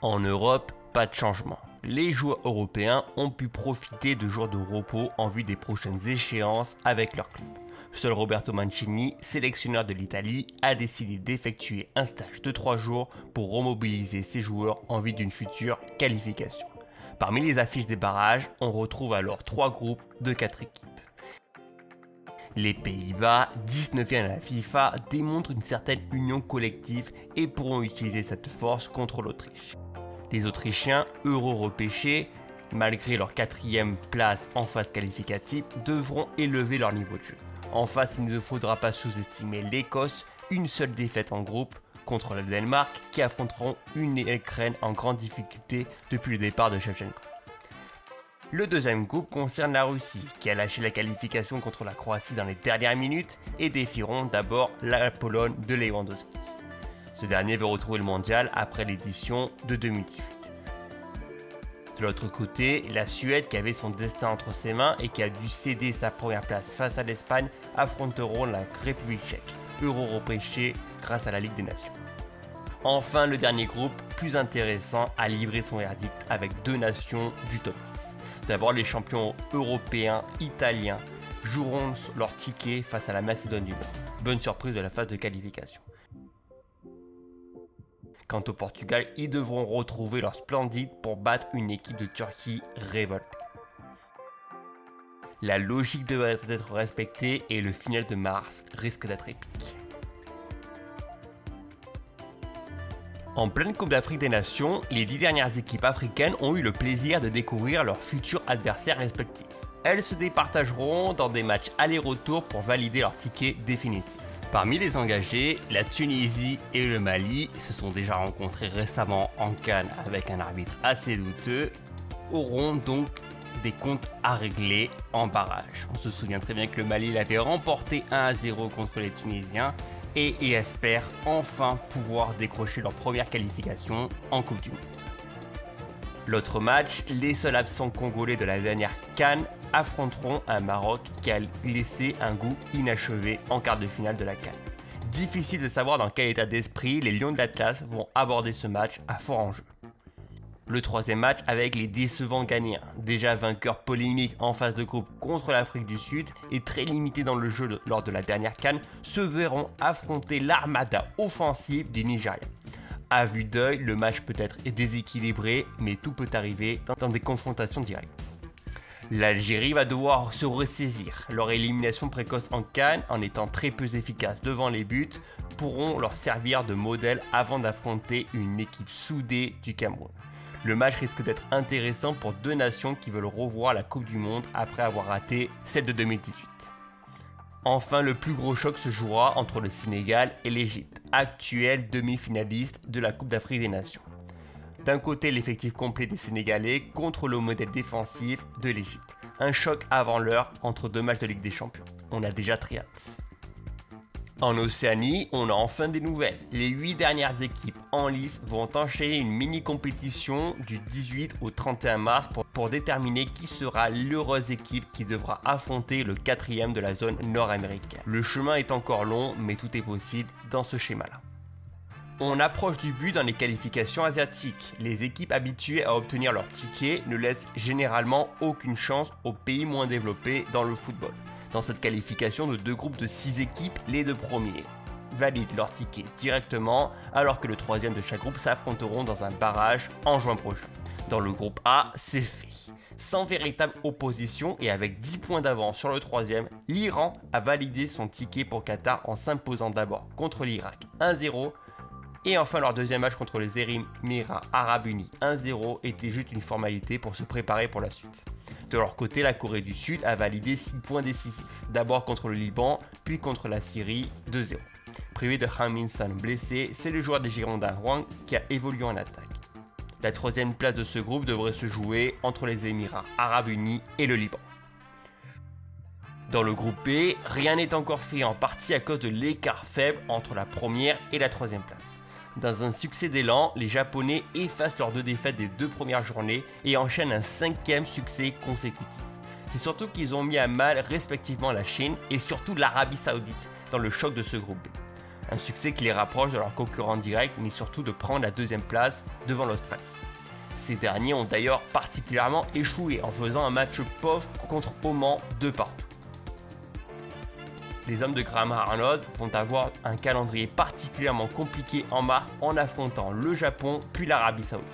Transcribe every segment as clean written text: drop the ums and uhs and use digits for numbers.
En Europe, pas de changement. Les joueurs européens ont pu profiter de jours de repos en vue des prochaines échéances avec leur club. Seul Roberto Mancini, sélectionneur de l'Italie, a décidé d'effectuer un stage de 3 jours pour remobiliser ses joueurs en vue d'une future qualification. Parmi les affiches des barrages, on retrouve alors 3 groupes de 4 équipes. Les Pays-Bas, 19e à la FIFA, démontrent une certaine union collective et pourront utiliser cette force contre l'Autriche. Les Autrichiens, euro-repêchés, malgré leur 4e place en phase qualificative, devront élever leur niveau de jeu. En face, il ne faudra pas sous-estimer l'Écosse, une seule défaite en groupe contre le Danemark, qui affronteront une Ukraine en grande difficulté depuis le départ de Shevchenko. Le deuxième groupe concerne la Russie, qui a lâché la qualification contre la Croatie dans les dernières minutes et défieront d'abord la Pologne de Lewandowski. Ce dernier veut retrouver le mondial après l'édition de 2018. De l'autre côté, la Suède, qui avait son destin entre ses mains et qui a dû céder sa première place face à l'Espagne, affronteront la République tchèque, euro-repêchée grâce à la Ligue des Nations. Enfin, le dernier groupe, plus intéressant, a livré son verdict avec 2 nations du top 10. D'abord, les champions européens italiens joueront leur ticket face à la Macédoine du Nord. Bonne surprise de la phase de qualification. Quant au Portugal, ils devront retrouver leur splendide pour battre une équipe de Turquie révoltée. La logique devrait être respectée et le final de mars risque d'être épique. En pleine Coupe d'Afrique des Nations, les 10 dernières équipes africaines ont eu le plaisir de découvrir leurs futurs adversaires respectifs. Elles se départageront dans des matchs aller-retour pour valider leur ticket définitif. Parmi les engagés, la Tunisie et le Mali se sont déjà rencontrés récemment en CAN avec un arbitre assez douteux, auront donc des comptes à régler en barrage. On se souvient très bien que le Mali l'avait remporté 1-0 contre les Tunisiens et espère enfin pouvoir décrocher leur première qualification en Coupe du Monde. L'autre match, les seuls absents congolais de la dernière CAN affronteront un Maroc qui a laissé un goût inachevé en quart de finale de la CAN. Difficile de savoir dans quel état d'esprit les Lions de l'Atlas vont aborder ce match à fort enjeu. Le troisième match avec les décevants Ghanéens, déjà vainqueurs polémiques en phase de groupe contre l'Afrique du Sud et très limités dans le jeu lors de la dernière CAN, se verront affronter l'armada offensive du Nigeria. À vue d'œil, le match peut être déséquilibré, mais tout peut arriver dans des confrontations directes. L'Algérie va devoir se ressaisir. Leur élimination précoce en CAN, en étant très peu efficace devant les buts, pourront leur servir de modèle avant d'affronter une équipe soudée du Cameroun. Le match risque d'être intéressant pour 2 nations qui veulent revoir la Coupe du Monde après avoir raté celle de 2018. Enfin, le plus gros choc se jouera entre le Sénégal et l'Égypte, actuels demi-finalistes de la Coupe d'Afrique des Nations. D'un côté, l'effectif complet des Sénégalais contre le modèle défensif de l'Égypte. Un choc avant l'heure entre 2 matchs de Ligue des Champions. On a déjà très hâte. En Océanie, on a enfin des nouvelles. Les 8 dernières équipes en lice vont enchaîner une mini-compétition du 18 au 31 mars pour déterminer qui sera l'heureuse équipe qui devra affronter le 4e de la zone nord-américaine. Le chemin est encore long, mais tout est possible dans ce schéma-là. On approche du but dans les qualifications asiatiques. Les équipes habituées à obtenir leur ticket ne laissent généralement aucune chance aux pays moins développés dans le football. Dans cette qualification de 2 groupes de 6 équipes, les 2 premiers valident leur ticket directement, alors que le 3e de chaque groupe s'affronteront dans un barrage en juin prochain. Dans le groupe A, c'est fait. Sans véritable opposition et avec 10 points d'avance sur le 3e, l'Iran a validé son ticket pour Qatar en s'imposant d'abord contre l'Irak 1-0. Et enfin, leur deuxième match contre les Émirats Arabes Unis 1-0 était juste une formalité pour se préparer pour la suite. De leur côté, la Corée du Sud a validé 6 points décisifs, d'abord contre le Liban, puis contre la Syrie 2-0. Privé de Han Min-son blessé, c'est le joueur des Girondins Hwang qui a évolué en attaque. La 3e place de ce groupe devrait se jouer entre les Émirats Arabes Unis et le Liban. Dans le groupe B, rien n'est encore fait, en partie à cause de l'écart faible entre la première et la 3e place. Dans un succès d'élan, les Japonais effacent leurs 2 défaites des 2 premières journées et enchaînent un 5e succès consécutif. C'est surtout qu'ils ont mis à mal respectivement la Chine et surtout l'Arabie Saoudite dans le choc de ce groupe B. Un succès qui les rapproche de leurs concurrents directs, mais surtout de prendre la deuxième place devant l'Australie. Ces derniers ont d'ailleurs particulièrement échoué en faisant un match pauvre contre Oman de partout. Les hommes de Graham Arnold vont avoir un calendrier particulièrement compliqué en mars en affrontant le Japon puis l'Arabie Saoudite.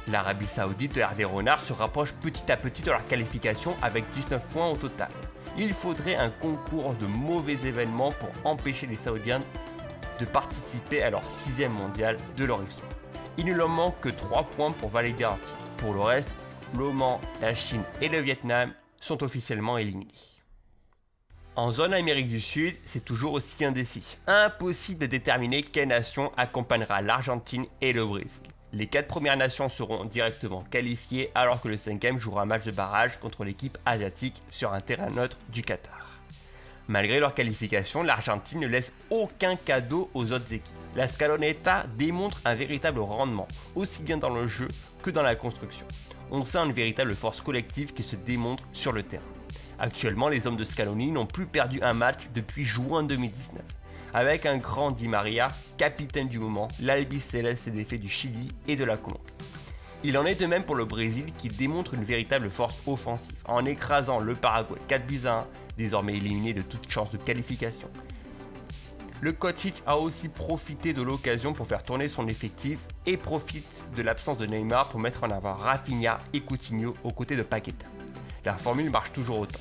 L'Arabie Saoudite de Hervé Renard se rapproche petit à petit de leur qualification avec 19 points au total. Il faudrait un concours de mauvais événements pour empêcher les Saoudiens de participer à leur 6e mondial de leur histoire. Il ne leur manque que 3 points pour valider leur titre. Pour le reste, l'Oman, la Chine et le Vietnam sont officiellement éliminés. En zone Amérique du Sud, c'est toujours aussi indécis. Impossible de déterminer quelle nation accompagnera l'Argentine et le Brésil. Les 4 premières nations seront directement qualifiées alors que le 5e jouera un match de barrage contre l'équipe asiatique sur un terrain neutre du Qatar. Malgré leur qualification, l'Argentine ne laisse aucun cadeau aux autres équipes. La Scaloneta démontre un véritable rendement, aussi bien dans le jeu que dans la construction. On sent une véritable force collective qui se démontre sur le terrain. Actuellement, les hommes de Scaloni n'ont plus perdu un match depuis juin 2019. Avec un grand Di Maria, capitaine du moment, l'Albiceleste s'est défait du Chili et de la Colombie. Il en est de même pour le Brésil qui démontre une véritable force offensive en écrasant le Paraguay 4-1, désormais éliminé de toute chance de qualification. Le Kocic a aussi profité de l'occasion pour faire tourner son effectif et profite de l'absence de Neymar pour mettre en avant Rafinha et Coutinho aux côtés de Paqueta. La formule marche toujours autant.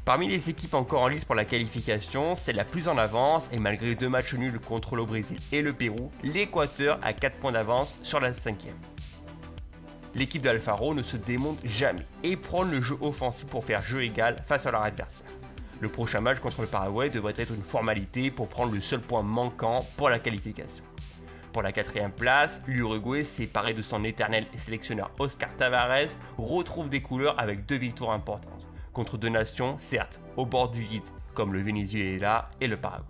Parmi les équipes encore en lice pour la qualification, c'est la plus en avance et malgré 2 matchs nuls contre le Brésil et le Pérou, l'Équateur a 4 points d'avance sur la 5e. L'équipe d'Alfaro ne se démonte jamais et prône le jeu offensif pour faire jeu égal face à leur adversaire. Le prochain match contre le Paraguay devrait être une formalité pour prendre le seul point manquant pour la qualification. Pour la 4e place, l'Uruguay, séparé de son éternel sélectionneur Oscar Tabarez, retrouve des couleurs avec 2 victoires importantes, contre 2 nations, certes, au bord du vide, comme le Venezuela et le Paraguay.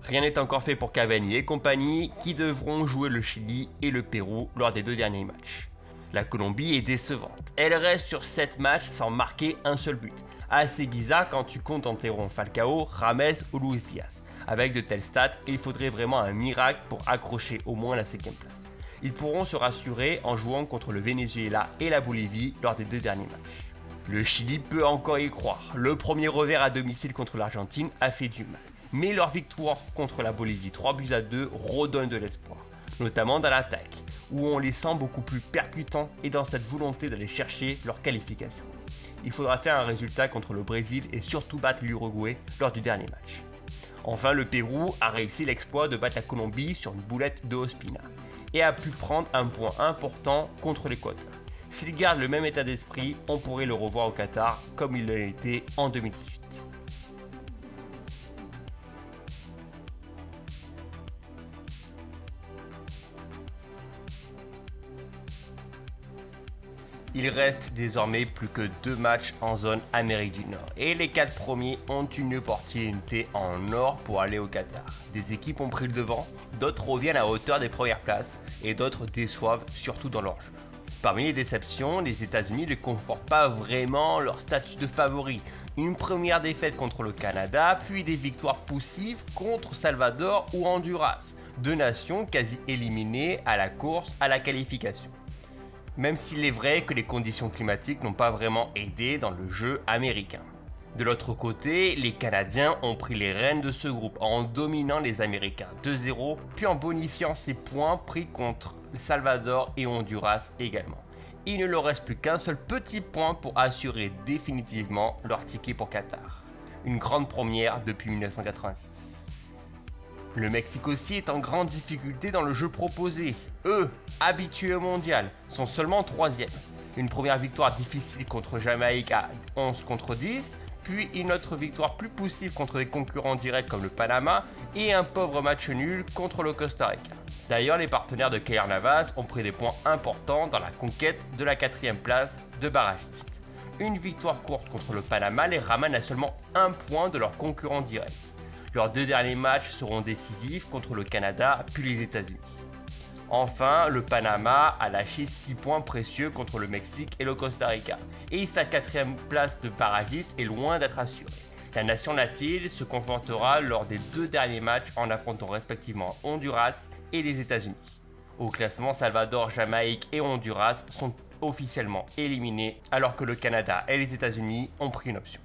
Rien n'est encore fait pour Cavani et compagnie, qui devront jouer le Chili et le Pérou lors des 2 derniers matchs. La Colombie est décevante, elle reste sur 7 matchs sans marquer un seul but. Assez bizarre quand tu comptes enterrons Falcao, Rames ou Luis Diaz. Avec de telles stats, il faudrait vraiment un miracle pour accrocher au moins la 5e place. Ils pourront se rassurer en jouant contre le Venezuela et la Bolivie lors des 2 derniers matchs. Le Chili peut encore y croire. Le premier revers à domicile contre l'Argentine a fait du mal. Mais leur victoire contre la Bolivie 3-2 redonne de l'espoir, notamment dans l'attaque, où on les sent beaucoup plus percutants et dans cette volonté d'aller chercher leur qualification. Il faudra faire un résultat contre le Brésil et surtout battre l'Uruguay lors du dernier match. Enfin, le Pérou a réussi l'exploit de battre la Colombie sur une boulette de Ospina et a pu prendre un point important contre l'Équateur. S'il garde le même état d'esprit, on pourrait le revoir au Qatar comme il l'a été en 2018. Il reste désormais plus que 2 matchs en zone Amérique du Nord et les 4 premiers ont une opportunité en or pour aller au Qatar. Des équipes ont pris le devant, d'autres reviennent à hauteur des premières places et d'autres déçoivent surtout dans leur jeu. Parmi les déceptions, les États-Unis ne confortent pas vraiment leur statut de favori. Une première défaite contre le Canada, puis des victoires poussives contre Salvador ou Honduras, 2 nations quasi éliminées à la course à la qualification. Même s'il est vrai que les conditions climatiques n'ont pas vraiment aidé dans le jeu américain. De l'autre côté, les Canadiens ont pris les rênes de ce groupe en dominant les Américains 2-0, puis en bonifiant ses points pris contre le Salvador et Honduras également. Il ne leur reste plus qu'un seul petit point pour assurer définitivement leur ticket pour Qatar. Une grande première depuis 1986. Le Mexique aussi est en grande difficulté dans le jeu proposé. Eux, habitués au mondial, sont seulement 3e. Une première victoire difficile contre Jamaïque à 11-10, puis une autre victoire plus poussive contre des concurrents directs comme le Panama et un pauvre match nul contre le Costa Rica. D'ailleurs, les partenaires de Keylor Navas ont pris des points importants dans la conquête de la 4e place de barragiste. Une victoire courte contre le Panama les ramène à seulement 1 point de leurs concurrents directs. Leurs 2 derniers matchs seront décisifs contre le Canada puis les États-Unis. Enfin, le Panama a lâché 6 points précieux contre le Mexique et le Costa Rica, et sa 4e place de barragiste est loin d'être assurée. La nation latine se confrontera lors des 2 derniers matchs en affrontant respectivement Honduras et les États-Unis. Au classement, Salvador, Jamaïque et Honduras sont officiellement éliminés alors que le Canada et les États-Unis ont pris une option.